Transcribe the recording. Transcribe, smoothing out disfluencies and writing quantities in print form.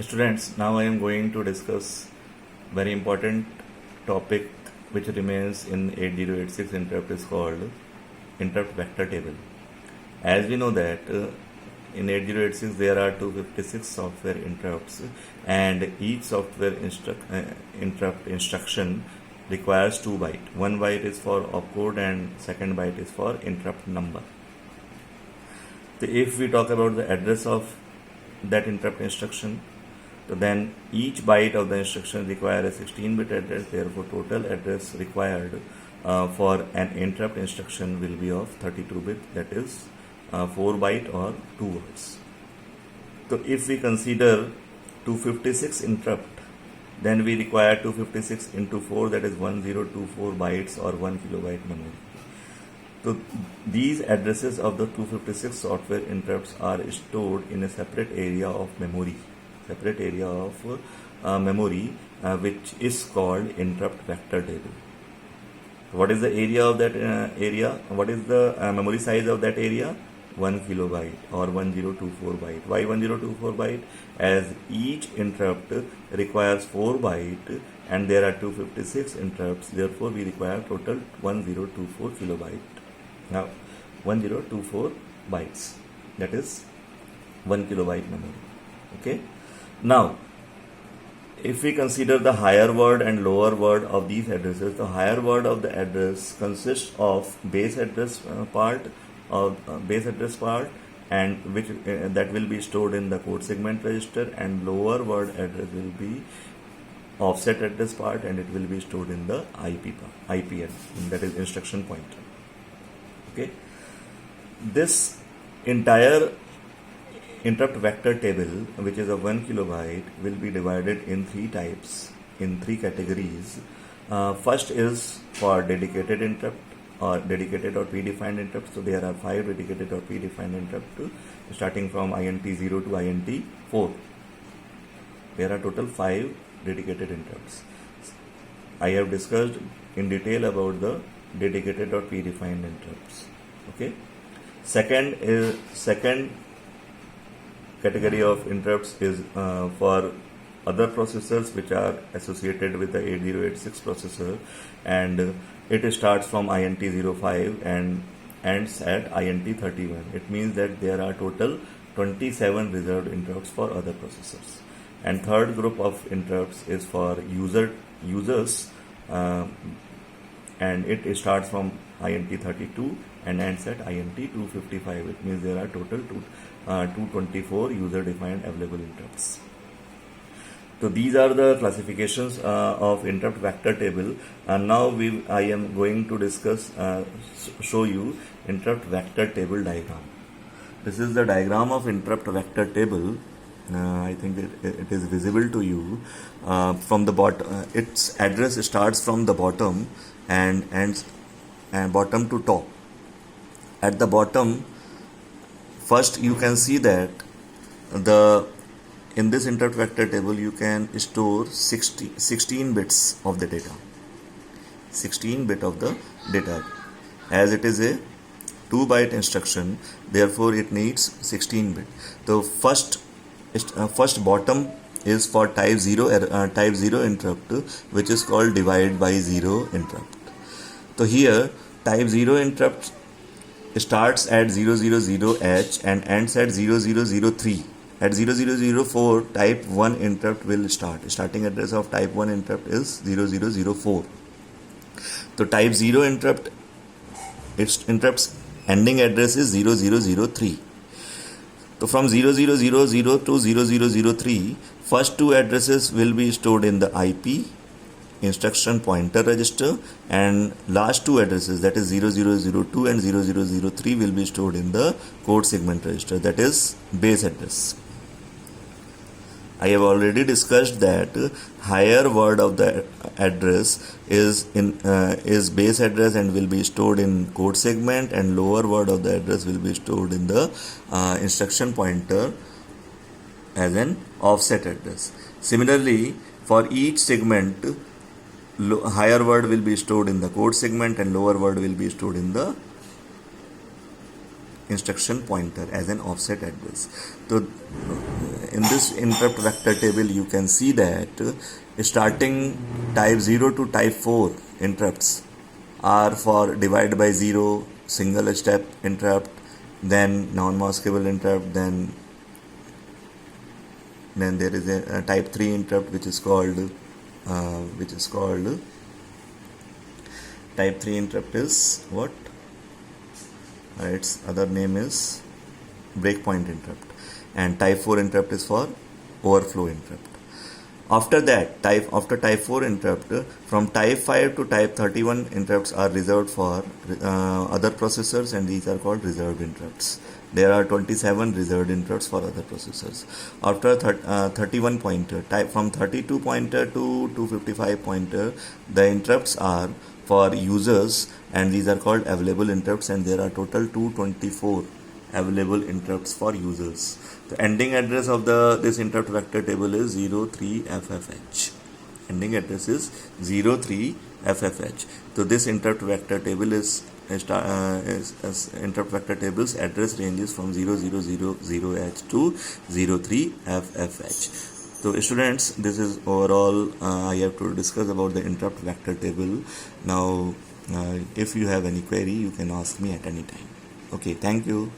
Students, now I am going to discuss very important topic which remains in 8086 interrupt is called interrupt vector table. As we know that in 8086 there are 256 software interrupts and each software interrupt instruction requires 2 bytes. 1 byte is for opcode and second byte is for interrupt number. So if we talk about the address of that interrupt instruction, so then each byte of the instruction requires a 16-bit address. Therefore, total address required for an interrupt instruction will be of 32-bit, that is 4 byte or 2 words. So if we consider 256 interrupt, then we require 256 into 4, that is 1024 bytes or 1 kilobyte memory. So these addresses of the 256 software interrupts are stored in a separate area of memory. Which is called interrupt vector table. What is the area of that area? What is the memory size of that area? 1 kilobyte or 1024 byte. Why 1024 byte? As each interrupt requires 4 byte and there are 256 interrupts, therefore we require total 1024 kilobyte. Now 1024 bytes, that is 1 kilobyte memory. Okay. Now, if we consider the higher word and lower word of these addresses, the higher word of the address consists of base address part and which that will be stored in the code segment register, and lower word address will be offset address part and it will be stored in the IP address, that is instruction pointer. Okay, this entire interrupt vector table, which is of 1 kilobyte, will be divided in 3 types, in 3 categories. First is for dedicated interrupt or dedicated or predefined interrupt. So there are 5 dedicated or predefined interrupt starting from INT 0 to INT 4. There are total 5 dedicated interrupts. I have discussed in detail about the dedicated or predefined interrupts. Okay. Second category of interrupts is for other processors which are associated with the 8086 processor, and it starts from INT 05 and ends at INT 31. It means that there are total 27 reserved interrupts for other processors. And third group of interrupts is for users and it starts from INT 32 and ends at INT 255. It means there are total 224 user defined available interrupts. So these are the classifications of interrupt vector table, and now I am going to discuss show you interrupt vector table diagram. This is the diagram of interrupt vector table. I think it is visible to you. From the bottom, its address starts from the bottom and ends and bottom to top. At the bottom, first you can see that in this interrupt vector table you can store 16 bits of the data. 16 bit of the data. As it is a 2 byte instruction, therefore it needs 16 bit. The first bottom is for type 0 interrupt, which is called divide by 0 interrupt. So here type 0 interrupt starts at 000H and ends at 0003. At 0004, type 1 interrupt will start. Starting address of type 1 interrupt is 0004. So type 0 interrupt, its interrupt's ending address is 0003. So from 0000 to 0003, first 2 addresses will be stored in the IP instruction pointer register, and last 2 addresses, that is 0002 and 0003, will be stored in the code segment register, that is base address. I have already discussed that higher word of the address is base address and will be stored in code segment, and lower word of the address will be stored in the instruction pointer as an offset address. Similarly, for each segment, higher word will be stored in the code segment and lower word will be stored in the instruction pointer as an offset address. So in this interrupt vector table you can see that starting type 0 to type 4 interrupts are for divide by 0, single step interrupt, then non-maskable interrupt, then there is a type 3 interrupt which is called type 3 interrupt is what? Its other name is breakpoint interrupt, and type 4 interrupt is for overflow interrupt. After that, after type 4 interrupt, from type 5 to type 31 interrupts are reserved for other processors, and these are called reserved interrupts. There are 27 reserved interrupts for other processors. After 31 pointer, from 32 pointer to 255 pointer, the interrupts are for users, and these are called available interrupts, and there are total 224 available interrupts for users. The ending address of this interrupt vector table is 03FFH. Ending address is 03FFH. So this interrupt vector table is interrupt vector table's address ranges from 0000H to 03FFH. So students, this is overall I have to discuss about the interrupt vector table. Now if you have any query, you can ask me at any time. Okay, thank you.